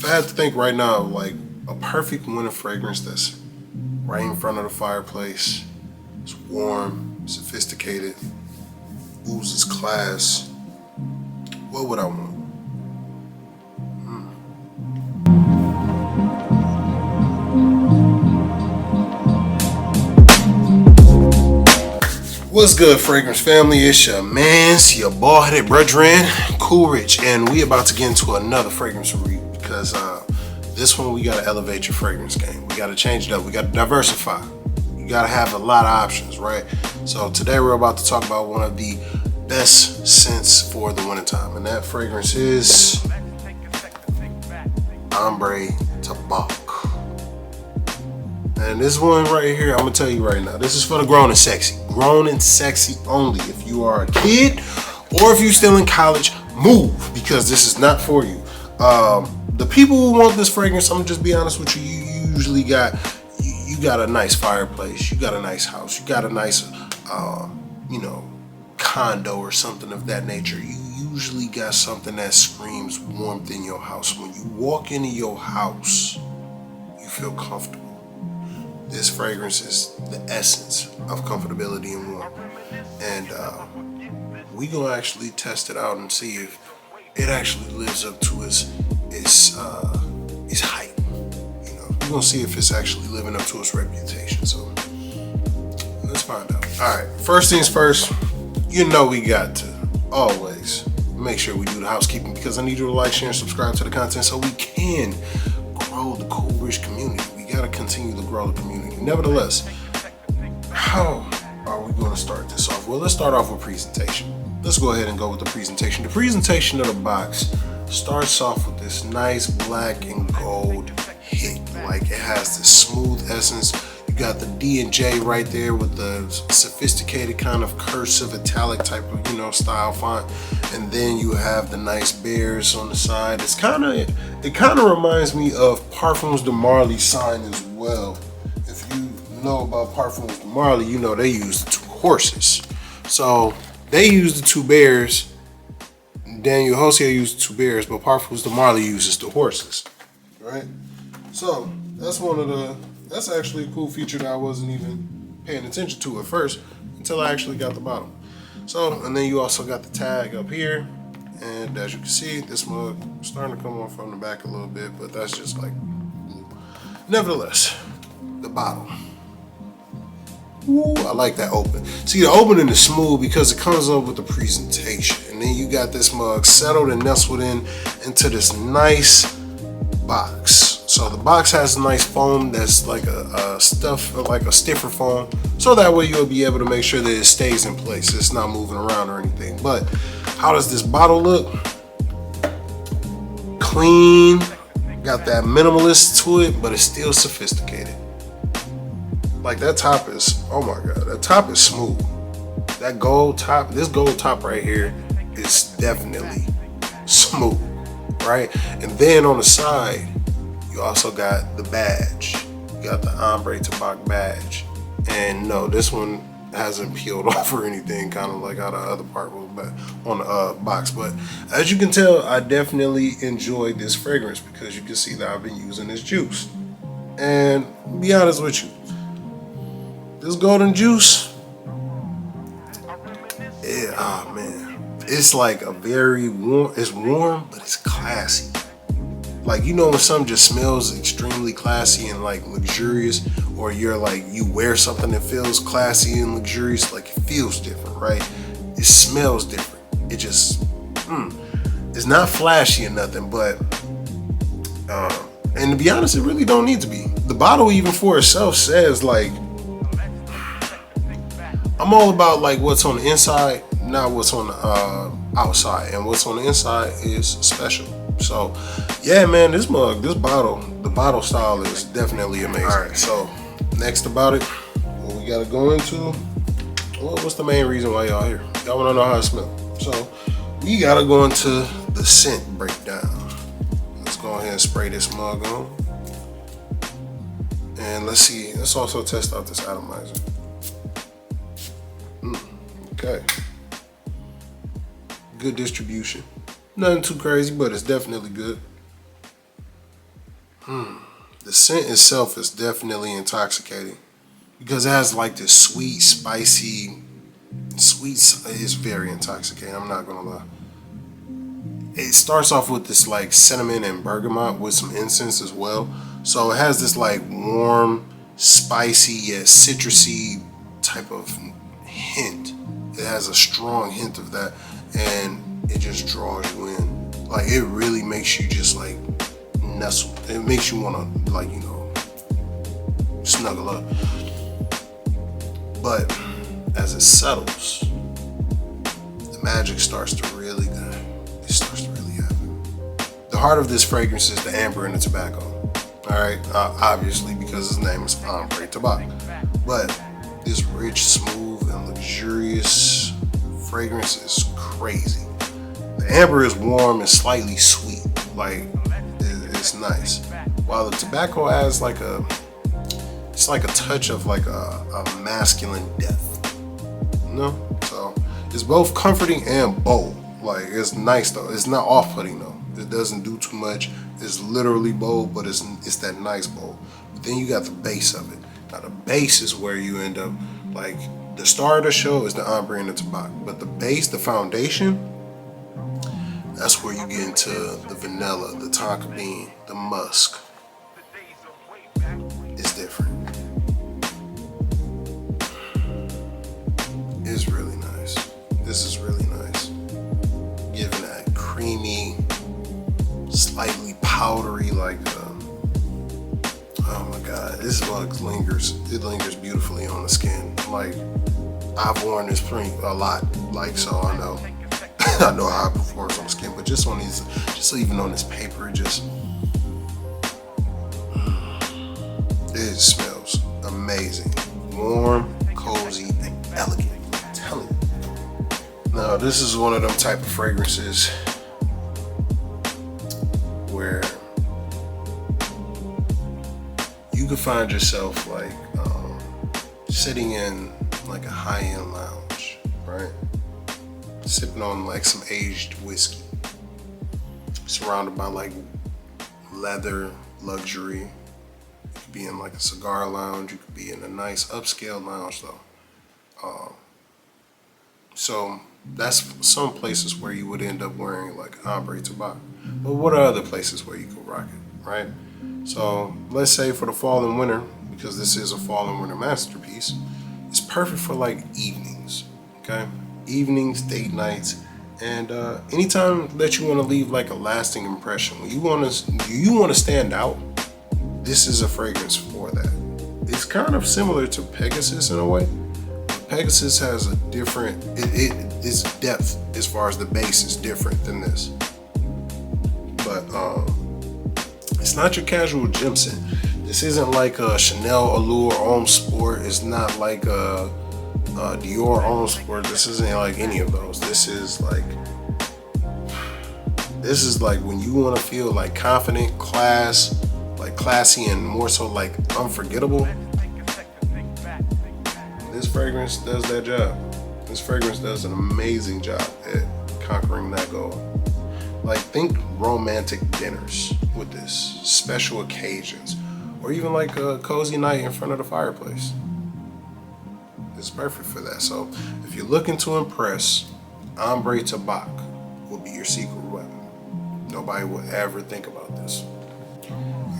If I had to think right now, like a perfect winter fragrance that's right in front of the fireplace, it's warm, sophisticated, oozes class, what would I want? What's good, fragrance family? It's your man's, your bald-headed brethren, Cool Rich, and we about to get into another fragrance review because this one we gotta elevate your fragrance game. We gotta change it up. We gotta diversify. You gotta have a lot of options, right? So today we're about to talk about one of the best scents for the wintertime, and that fragrance is Ombre Tabac. And this one right here, I'm gonna tell you right now, this is for the grown and sexy. Grown and sexy only. If you are a kid or if you're still in college, move, because this is not for you. The people who want this fragrance, I'm gonna just be honest with you, you usually got a nice fireplace, you got a nice house, you got a nice condo or something of that nature. You usually got something that screams warmth in your house. When you walk into your house, you feel comfortable. This fragrance is the essence of comfortability and warmth. And we gonna actually test it out and see if it actually lives up to its hype. We're gonna see if it's actually living up to its reputation. So let's find out. All right, first things first, we got to always make sure we do the housekeeping, because I need you to like, share, and subscribe to the content so we can grow the Cool Rich community. We gotta continue to grow the community. Nevertheless, how are we gonna start this off? Well, let's start off with presentation. Let's go ahead and go with the presentation. The presentation of the box starts off with this nice black and gold hit. Like, it has this smooth essence. You got the D and J right there with the sophisticated kind of cursive italic type of style font, and then you have the nice bears on the side. It kind of reminds me of Parfums de Marly sign as well. If you know about Parfums de Marly, they use the two horses. So they use the two bears. Daniel Jose used the two bears, but Parfums de Marly uses the horses. Right? So that's actually a cool feature that I wasn't even paying attention to at first until I actually got the bottle. So, and then you also got the tag up here, and as you can see, this mug is starting to come off from the back a little bit, but that's just like blue. Nevertheless, the bottle. Ooh, I like that open. See, the opening is smooth because it comes up with the presentation, and then you got this mug settled and nestled into this nice box. So the box has a nice foam that's like a stiffer foam, so that way you'll be able to make sure that it stays in place. It's not moving around or anything. But how does this bottle look? Clean, got that minimalist to it, but it's still sophisticated. Like, that top is, oh my god, that top is smooth. That gold top, this gold top right here is definitely smooth, right? And then on the side, you also got the badge. You got the Ombre Tabac badge. And no, this one hasn't peeled off or anything, kind of like how the other part was on the box. But as you can tell, I definitely enjoyed this fragrance because you can see that I've been using this juice. And to be honest with you, this golden juice, oh man, it's like a very warm, it's warm, but it's classy. Like, when something just smells extremely classy and like luxurious, or you wear something that feels classy and luxurious, like it feels different, right? It smells different. It just, it's not flashy or nothing, but, and to be honest, it really don't need to be. The bottle even for itself says like, I'm all about like what's on the inside, not what's on the outside, and what's on the inside is special. So yeah, man, this mug, the bottle style is definitely amazing. All right, so next about it, what we gotta go into, well, what's the main reason why y'all here? Y'all wanna know how it smells. So we gotta go into the scent breakdown. Let's go ahead and spray this mug on. And let's also test out this atomizer. Okay. Good distribution. Nothing too crazy, but it's definitely good. The scent itself is definitely intoxicating because it has like this sweet, spicy, it's very intoxicating. I'm not gonna lie. It starts off with this like cinnamon and bergamot with some incense as well. So it has this like warm, spicy yet citrusy type of hint. It has a strong hint of that, and it just draws you in. Like it really makes you just like nestle. It makes you wanna like, you know, snuggle up. But as it settles, the magic starts to really happen. The heart of this fragrance is the amber and the tobacco. Alright, obviously because his name is Ombre Tobacco. But this rich, smooth, and luxurious fragrance is crazy. The amber is warm and slightly sweet. Like, it's nice. While the tobacco adds like it's like a touch of like a masculine depth. You know? So it's both comforting and bold. Like, it's nice though. It's not off-putting though. It doesn't do too much. It's literally bold, but it's that nice bold. But then you got the base of it. Now the base is where you end up, like, the star of the show is the ombre and the tobacco. But the base, the foundation, that's where you get into the vanilla, the tonka bean, the musk. It's different. It's really nice. This is really nice. Giving that creamy, slightly powdery, like, oh my god, this mug lingers. It lingers beautifully on the skin. Like, I've worn this print a lot, like, so I know. I know how it performs on the skin, but just on these, just even on this paper, it smells amazing. Warm, cozy, and elegant. I'm telling you. Now, this is one of them type of fragrances where you could find yourself like sitting in like a high-end lounge, right? Sipping on like some aged whiskey, surrounded by like leather, luxury. You could be in like a cigar lounge. You could be in a nice upscale lounge though. So that's some places where you would end up wearing like ombre tobacco. But what are other places where you could rock it, right? So let's say for the fall and winter, because this is a fall and winter masterpiece, it's perfect for like evenings, okay? Evenings, date nights, and anytime that you want to leave like a lasting impression, when you want to stand out, this is a fragrance for that. It's kind of similar to Pegasus in a way. Pegasus has a different, its depth as far as the base is different than this. But it's not your casual gym scent. This isn't like a Chanel Allure Homme Sport. It's not like a Dior Homme Sport. This isn't like any of those. This is like when you want to feel like confident, classy, and more so like unforgettable. This fragrance does that job. This fragrance does an amazing job at conquering that goal. Like, think romantic dinners with this, special occasions, or even like a cozy night in front of the fireplace. It's perfect for that. So if you're looking to impress, Ombre Tobacco will be your secret weapon. Nobody will ever think about this.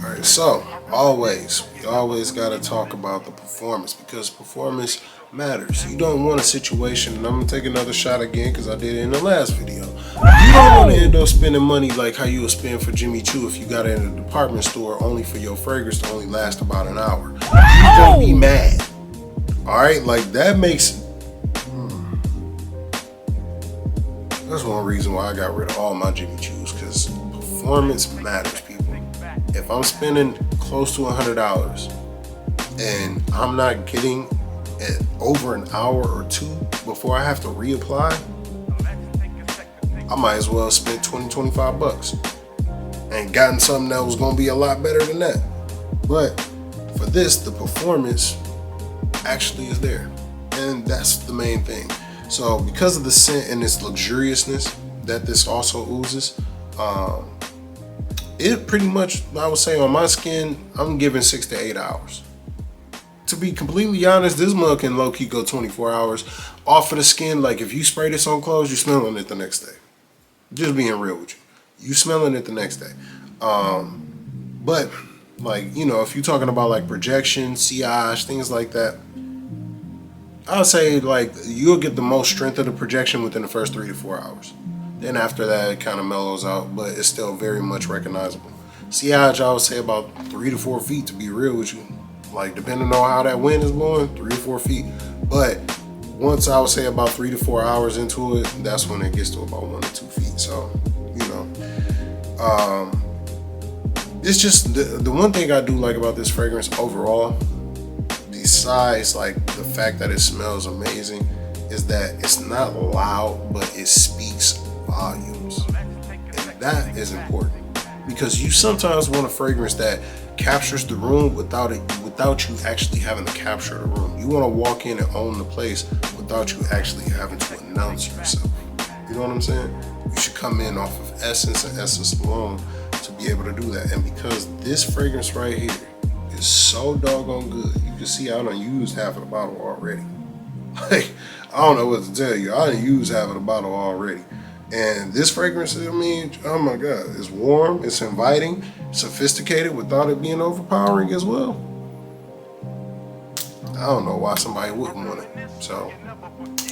Alright, so we always gotta talk about the performance, because performance matters. You don't want a situation, and I'm gonna take another shot again because I did it in the last video. You don't want to end up spending money like how you would spend for Jimmy Choo if you got it in a department store only for your fragrance to only last about an hour. You're gonna be mad. Alright, like that makes that's one reason why I got rid of all my Jimmy Choos, because performance matters, people. If I'm spending close to $100 and I'm not getting it over an hour or two before I have to reapply, I might as well spend 20-25 bucks and gotten something that was gonna be a lot better than that. But for this, the performance actually is there, and that's the main thing. So because of the scent and its luxuriousness that this also oozes, it pretty much, I would say on my skin, I'm giving 6 to 8 hours. To be completely honest, this mug can low-key go 24 hours off of the skin. Like if you spray this on clothes, you're smelling it the next day. Just being real with you. You smelling it the next day. But like, you know, if you're talking about like projection, sillage, things like that, I would say like you'll get the most strength of the projection within the first 3 to 4 hours. Then after that, it kind of mellows out, but it's still very much recognizable. Sillage, I would say about 3 to 4 feet, to be real with you. Like depending on how that wind is blowing, 3 to 4 feet. But once I would say about 3 to 4 hours into it, that's when it gets to about 1 to 2 feet. So, you know, it's just the one thing I do like about this fragrance overall, besides like the fact that it smells amazing, is that it's not loud, but it speaks volumes. And that is important because you sometimes want a fragrance that captures the room without you actually having to capture the room. You want to walk in and own the place without you actually having to announce yourself. You know what I'm saying? You should come in off of essence and essence alone to be able to do that. And because this fragrance right here is so doggone good, you can see I done used half of the bottle already. Like, I don't know what to tell you. I done used half of the bottle already. And this fragrance, I mean, oh my God, it's warm, it's inviting, sophisticated without it being overpowering as well. I don't know why somebody wouldn't want it. So,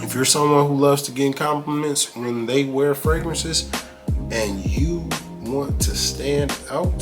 if you're someone who loves to get compliments when they wear fragrances and you want to stand out,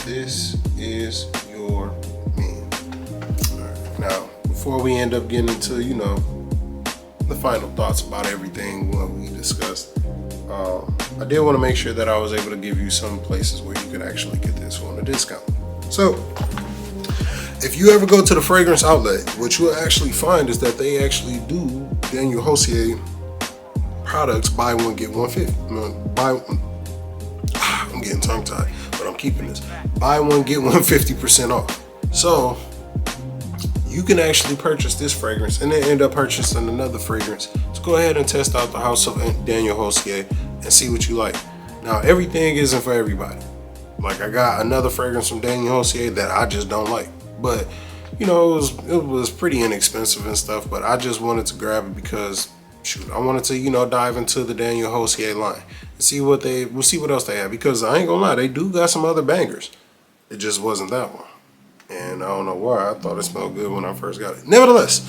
this is your man. All right, now, before we end up getting into, you know, the final thoughts about everything what we discussed, I did want to make sure that I was able to give you some places where you could actually get this on a discount. So if you ever go to the fragrance outlet, what you'll actually find is that they actually do Daniel Hosier products buy one get 150. I'm getting tongue tied, but I'm keeping this. Buy one get 150% off. So you can actually purchase this fragrance and then end up purchasing another fragrance. So go ahead and test out the house of Daniel Hosier and see what you like. Now, everything isn't for everybody. Like I got another fragrance from Daniel Hosier that I just don't like. But, you know, it was pretty inexpensive and stuff, but I just wanted to grab it because, shoot, I wanted to, you know, dive into the Daniel Hosier line and we'll see what else they have, because I ain't gonna lie, they do got some other bangers. It just wasn't that one. And I don't know why, I thought it smelled good when I first got it. Nevertheless,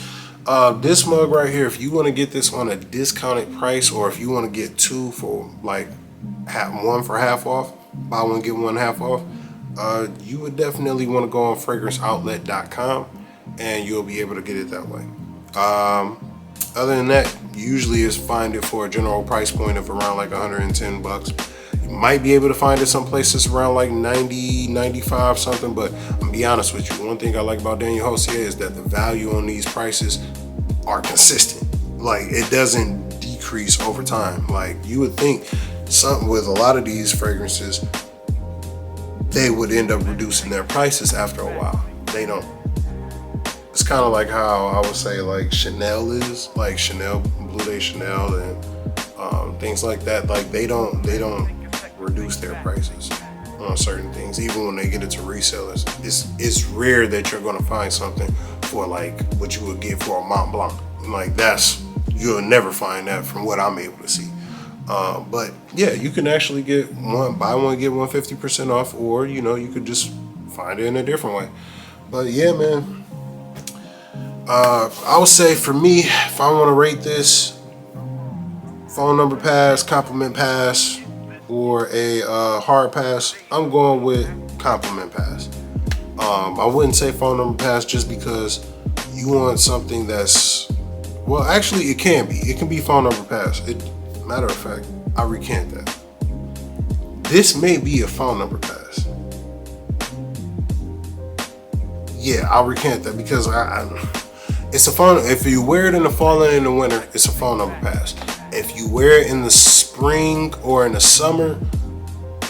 this mug right here, if you want to get this on a discounted price, or if you want to get two for like one for half off, buy one get one half off, you would definitely want to go on fragranceoutlet.com and you'll be able to get it that way. Other than that, usually is find it for a general price point of around like 110 bucks. You might be able to find it some places around like 90, 95 something, but I'm gonna be honest with you, one thing I like about Daniel Hosier is that the value on these prices are consistent. Like it doesn't decrease over time. Like you would think something with a lot of these fragrances, they would end up reducing their prices after a while. They don't. It's kind of like how I would say like Chanel is, like Chanel, Blue Day Chanel, and things like that. Like they don't reduce their prices on certain things, even when they get it to resellers. It's rare that you're gonna find something for like what you would get for a Mont Blanc. Like you'll never find that from what I'm able to see. But yeah, you can actually get buy one get 150% off, or you know, you could just find it in a different way. But yeah, man, I would say for me, if I want to rate this, phone number pass, compliment pass, or a hard pass, I'm going with compliment pass. I wouldn't say phone number pass just because you want something that's, well, actually it can be phone number pass. Matter of fact, I recant that. This may be a phone number pass. Yeah, I'll recant that because it's a phone. If you wear it in the fall and in the winter, it's a phone number pass. If you wear it in the spring or in the summer,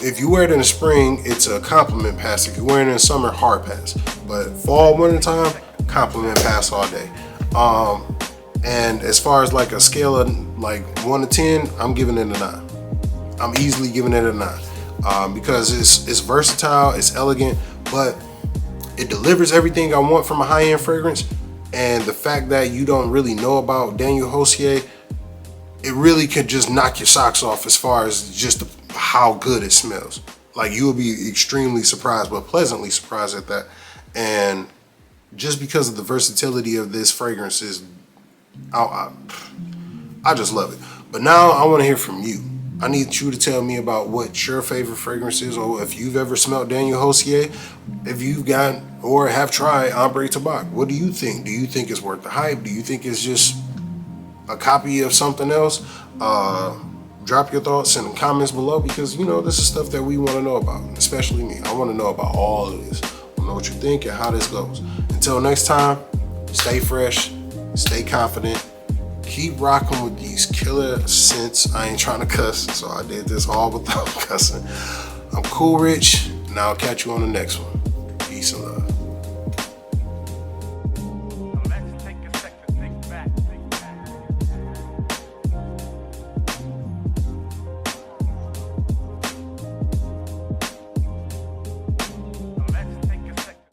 if you wear it in the spring, it's a compliment pass. If you wear it in the summer, hard pass. But fall, winter time, compliment pass all day. And as far as like a scale of like 1 to 10, I'm giving it a 9. I'm easily giving it a 9. because it's versatile, it's elegant, but it delivers everything I want from a high-end fragrance. And the fact that you don't really know about Daniel Hosier, it really could just knock your socks off as far as just how good it smells. Like, you will be extremely surprised, but pleasantly surprised at that. And just because of the versatility of this fragrance I just love it. But now I want to hear from you. I need you to tell me about what your favorite fragrance is, or if you've ever smelled Daniel Hosier, if you've got or have tried Ombre Tabac. What do you think? Do you think it's worth the hype? Do you think it's just a copy of something else? Drop your thoughts in the comments below, because this is stuff that we want to know about, especially me. I want to know about all of this. I want to know what you think and how this goes. Until next time, stay fresh, stay confident, keep rocking with these killer scents. I ain't trying to cuss, so I did this all without cussing. I'm Cool Rich, and I'll catch you on the next one. Peace and love.